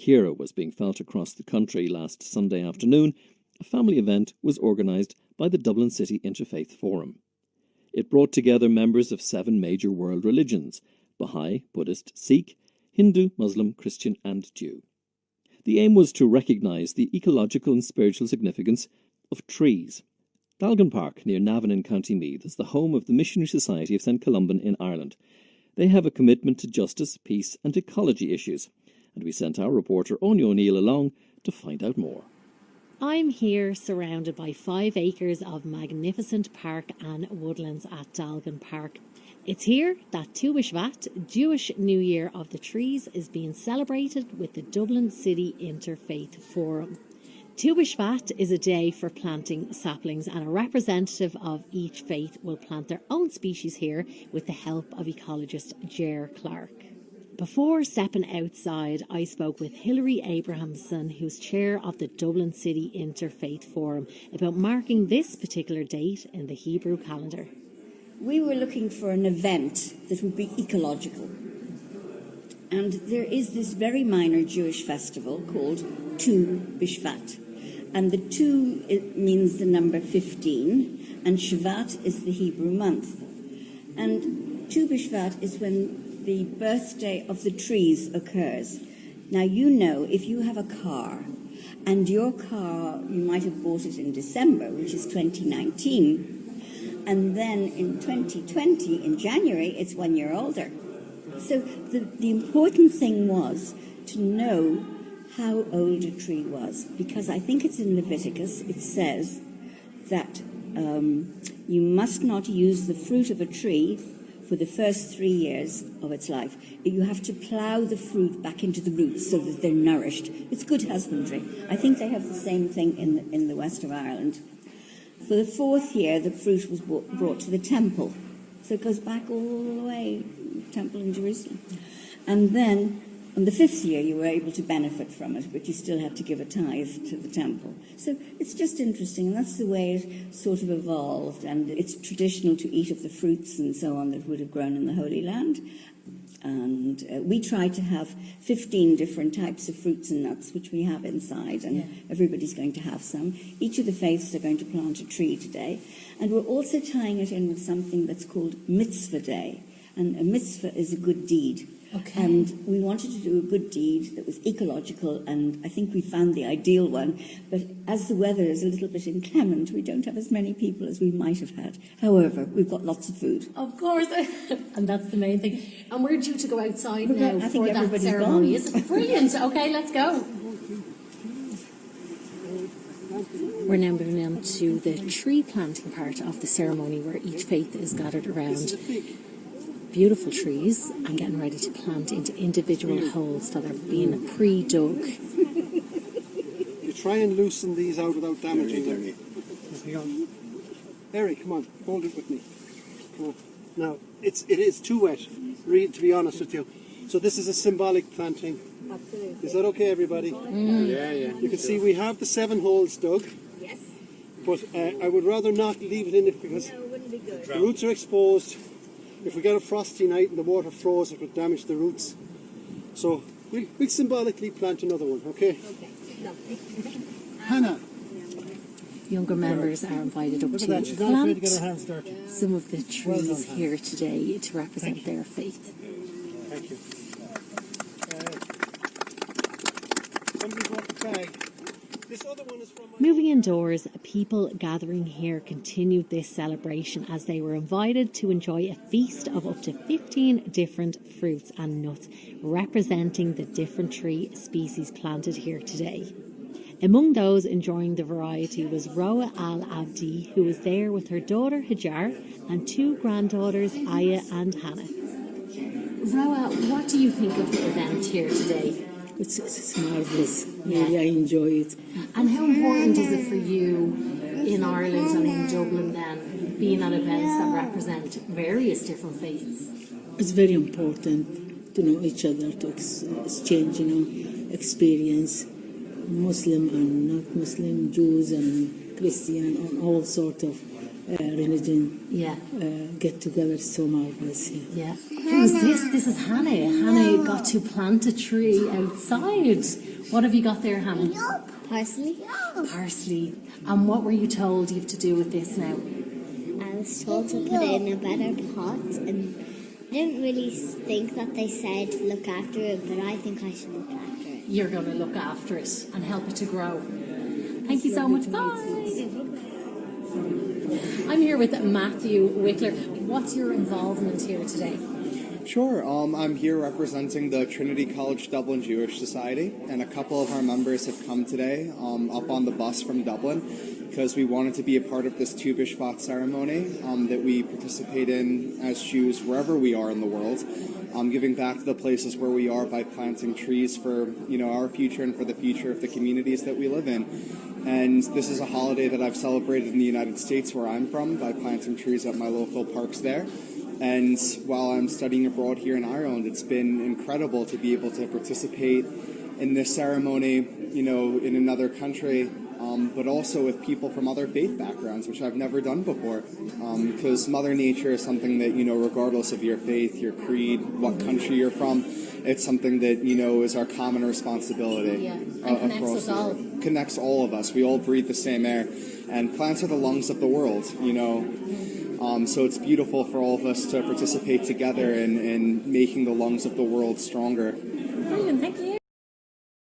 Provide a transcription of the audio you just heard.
Ciara was being felt across the country last Sunday afternoon, a family event was organised by the Dublin City Interfaith Forum. It brought together members of 7 major world religions: Baha'i, Buddhist, Sikh, Hindu, Muslim, Christian and Jew. The aim was to recognise the ecological and spiritual significance of trees. Dalgan Park, near Navan in County Meath, is the home of the Missionary Society of St Columban in Ireland. They have a commitment to justice, peace and ecology issues, and we sent our reporter Anya O'Neill along to find out more. I'm here surrounded by 5 acres of magnificent park and woodlands at Dalgan Park. It's here that Tu B'Shvat, Jewish New Year of the Trees, is being celebrated with the Dublin City Interfaith Forum. Tu B'Shvat is a day for planting saplings, and a representative of each faith will plant their own species here with the help of ecologist Ger Clark. Before stepping outside, I spoke with Hilary Abrahamson, who's chair of the Dublin City Interfaith Forum, about marking this particular date in the Hebrew calendar. We were looking for an event that would be ecological. And there is this very minor Jewish festival called Tu B'Shvat. And the Tu, it means the number 15, and Shvat is the Hebrew month. And Tu B'Shvat is when the birthday of the trees occurs. Now, you know, if you have a car, and your car, you might have bought it in December, which is 2019, and then in 2020, in January, it's 1 year older. So the important thing was to know how old a tree was, because I think it's in Leviticus, it says that you must not use the fruit of a tree for the first 3 years of its life. You have to plough the fruit back into the roots so that they're nourished. It's good husbandry. I think they have the same thing in the west of Ireland. For the 4th year, the fruit was brought to the temple. So it goes back all the way, temple in Jerusalem. And then, on the 5th year, you were able to benefit from it, but you still had to give a tithe to the temple. So it's just interesting, and that's the way it sort of evolved. And it's traditional to eat of the fruits and so on that would have grown in the Holy Land. And we try to have 15 different types of fruits and nuts, which we have inside, and everybody's going to have some. Each of the faiths are going to plant a tree today. And we're also tying it in with something that's called Mitzvah Day. And a mitzvah is a good deed. Okay. And we wanted to do a good deed that was ecological, and I think we found the ideal one. But as the weather is a little bit inclement, we don't have as many people as we might have had. However, we've got lots of food. Of course, and that's the main thing. And we're due to go outside now I think for that ceremony. Isn't it brilliant? Okay, let's go. We're now moving on to the tree planting part of the ceremony, where each faith is gathered around beautiful trees and getting ready to plant into individual holes that are being pre-dug. You try and loosen these out without damaging them. Hang on. Harry, come on, hold it with me. Come on. Now, it is too wet, to be honest with you. So this is a symbolic planting. Absolutely. Is that okay, everybody? Yeah. You can see we have the 7 holes dug. Yes. But I would rather not leave it in it because No, it wouldn't be good. the roots are exposed. If we get a frosty night and the water froze, it would damage the roots. So we'll symbolically plant another one, okay? Okay, lovely. Hannah. Younger members are invited up Look to at that, she's not afraid to get her plant hands dirty. some of the trees here today to represent their faith. Thank you. Somebody brought the bag. This other one is from my... Moving indoors, people gathering here continued this celebration as they were invited to enjoy a feast of up to 15 different fruits and nuts, representing the different tree species planted here today. Among those enjoying the variety was Roa Al-Abdi, who was there with her daughter Hajar and 2 granddaughters, Aya and Hannah. Roa, what do you think of the event here today? It's marvellous. Really, I enjoy it. And how important is it for you in Ireland and in Dublin then, being at events that represent various different faiths? It's very important to know each other, to exchange, experience. Muslim and not Muslim, Jews and Christian, and all sort of religion get together. So marvellous. Yeah. Who's this? This is Hannah. Hannah got to plant a tree outside. What have you got there, Hannah? Parsley. Parsley. And what were you told you have to do with this now? I was told to put it in a better pot, and I didn't really think that they said look after it, but I think I should look after it. You're going to look after it and help it to grow. Thank you so much. Bye. I'm here with Matthew Wickler. What's your involvement here today? Sure. I'm here representing the Trinity College Dublin Jewish Society, and a couple of our members have come today up on the bus from Dublin because we wanted to be a part of this Tu B'Shvat ceremony that we participate in as Jews wherever we are in the world, giving back to the places where we are by planting trees for our future and for the future of the communities that we live in. And this is a holiday that I've celebrated in the United States where I'm from by planting trees at my local parks there. And while I'm studying abroad here in Ireland, it's been incredible to be able to participate in this ceremony, in another country, but also with people from other faith backgrounds, which I've never done before. Because Mother Nature is something that, regardless of your faith, your creed, what country you're from, it's something that, is our common responsibility. Yeah, and connects us all. Connects all of us. We all breathe the same air. And plants are the lungs of the world, So it's beautiful for all of us to participate together in making the lungs of the world stronger. Brilliant, thank you.